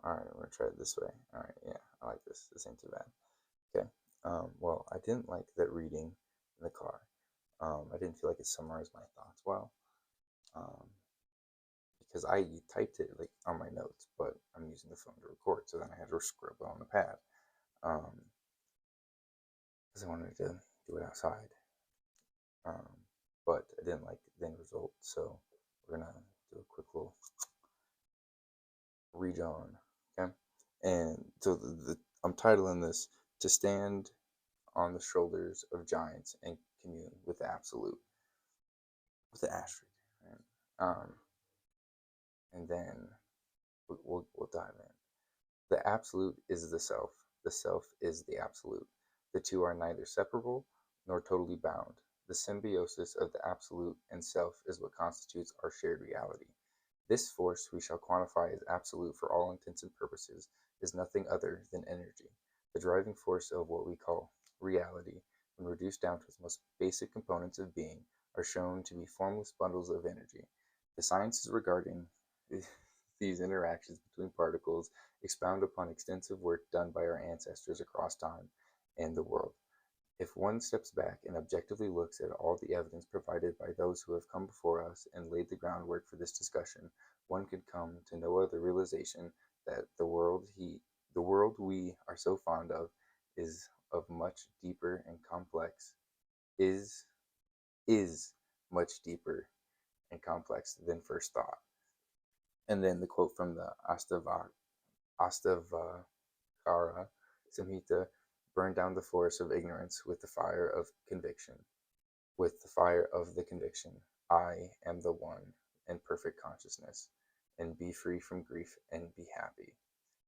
All right, we're gonna try it this way. All right, yeah, I like this. This ain't too bad. Okay. Well, I didn't like that reading in the car. I didn't feel like it summarized my thoughts well. Um, because I typed it like on my notes, but I'm using the phone to record, so then I had to scribble on the pad. Um, because I wanted to do it outside. Um, but I didn't like the end result, so we're gonna do a quick little rejoin. Okay. And so I'm titling this "To Stand on the Shoulders of Giants and Commune with the Absolute," with the asterisk. Right? And then we'll dive in. The absolute is the self is the absolute. The two are neither separable nor totally bound. The symbiosis of the absolute and self is what constitutes our shared reality. This force we shall quantify as absolute for all intents and purposes is nothing other than energy, the driving force of what we call reality, when reduced down to its most basic components of being, are shown to be formless bundles of energy. The sciences regarding these interactions between particles expound upon extensive work done by our ancestors across time and the world. If one steps back and objectively looks at all the evidence provided by those who have come before us and laid the groundwork for this discussion, one could come to no other realization that the world we are so fond of is of much deeper and complex is is much deeper and complex than first thought. And then the quote from the Astavakara Samhita: burn down the forest of ignorance with the fire of conviction, with the fire of the conviction, I am the one and perfect consciousness, and be free from grief and be happy.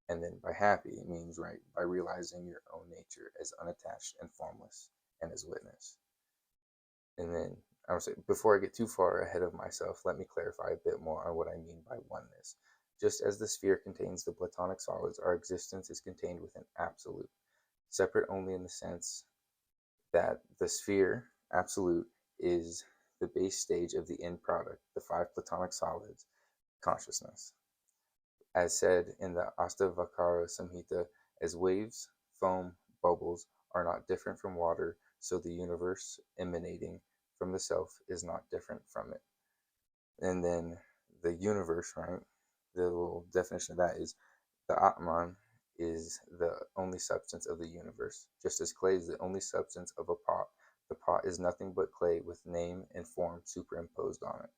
And then by happy it means right by realizing your own nature as unattached and formless and as witness. And then I would say, before I get too far ahead of myself, let me clarify a bit more on what I mean by oneness. Just as the sphere contains the Platonic solids, our existence is contained within absolute, separate only in the sense that the sphere, absolute, is the base stage of the end product, the five Platonic solids, consciousness. As said in the Astavakara Samhita, as waves, foam, bubbles are not different from water, so the universe emanating from the self is not different from it. And then the universe, right? The little definition of that is the Atman is the only substance of the universe. Just as clay is the only substance of a pot, the pot is nothing but clay with name and form superimposed on it.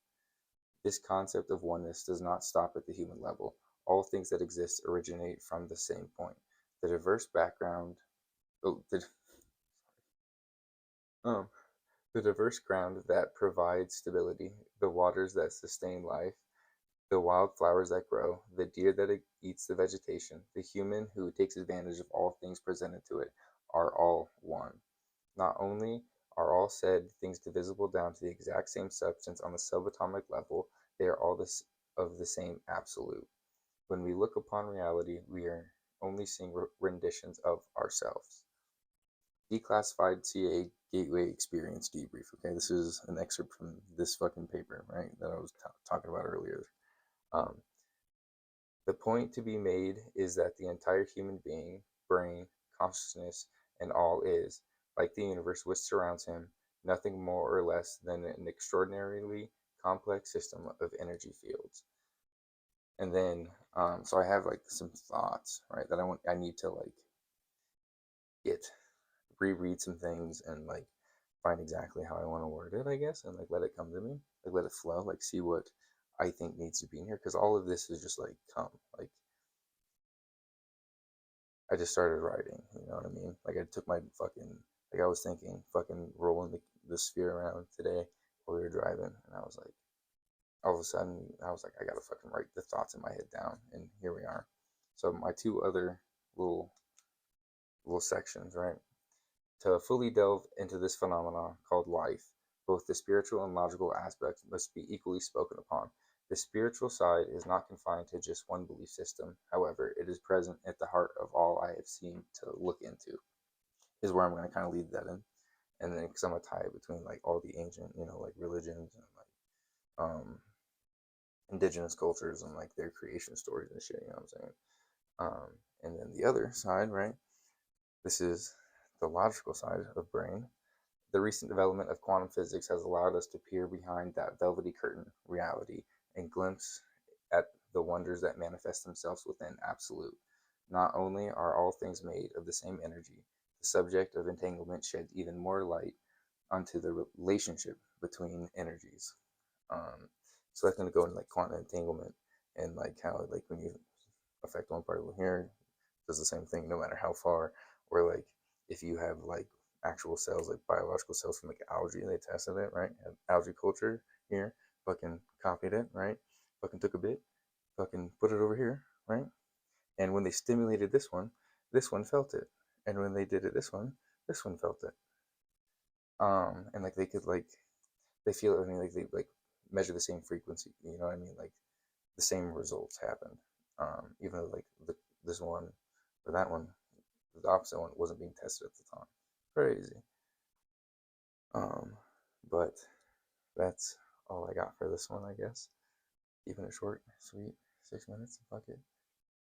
This concept of oneness does not stop at the human level. All things that exist originate from the same point. The diverse background, oh, um, the diverse ground that provides stability, the waters that sustain life, the wild flowers that grow, the deer that eats the vegetation, the human who takes advantage of all things presented to it, are all one. Not only are all said things divisible down to the exact same substance on the subatomic level, they are all of the same absolute. When we look upon reality, we are only seeing renditions of ourselves. Declassified CA Gateway Experience Debrief. Okay, this is an excerpt from this fucking paper, right, that I was talking about earlier. Um, the point to be made is that the entire human being, brain, consciousness, and all is, like the universe which surrounds him, nothing more or less than an extraordinarily complex system of energy fields. And then, so I have like some thoughts, right, that I need to like get reread some things and like find exactly how I want to word it, I guess, and like let it come to me, like let it flow, like see what I think needs to be in here, because all of this is just like come, like I just started writing, you know what I mean? Like I took my fucking, like I was thinking, fucking rolling the sphere around today while we were driving, and I was like, all of a sudden, I was like, I gotta fucking write the thoughts in my head down, and here we are. So my two other little sections, right? To fully delve into this phenomenon called life, both the spiritual and logical aspects must be equally spoken upon. The spiritual side is not confined to just one belief system. However, it is present at the heart of all I have seen to look into. Is where I'm going to kind of lead that in, and then because I'm gonna tie it between like all the ancient, like religions and like indigenous cultures and like their creation stories and shit. You know what I'm saying? Um, and then the other side, right? This is the logical side of brain. The recent development of quantum physics has allowed us to peer behind that velvety curtain reality and glimpse at the wonders that manifest themselves within absolute. Not only are all things made of the same energy, the subject of entanglement sheds even more light onto the relationship between energies. Um, so that's going to go into like quantum entanglement and like how like when you affect one particle here, does the same thing no matter how far. Or like if you have like actual cells, like biological cells from like algae, they tested it, right? Algae culture here, fucking copied it, right? Fucking took a bit, fucking put it over here, right? And when they stimulated this one felt it. And when they did it this one felt it. And like they could like they feel, I mean, like they like measure the same frequency, you know what I mean? Like the same results happened. Even though like this one or that one, the opposite one wasn't being tested at the time. Crazy. Um, but that's all I got for this one, I guess. Keeping it short, sweet, 6 minutes, fuck it.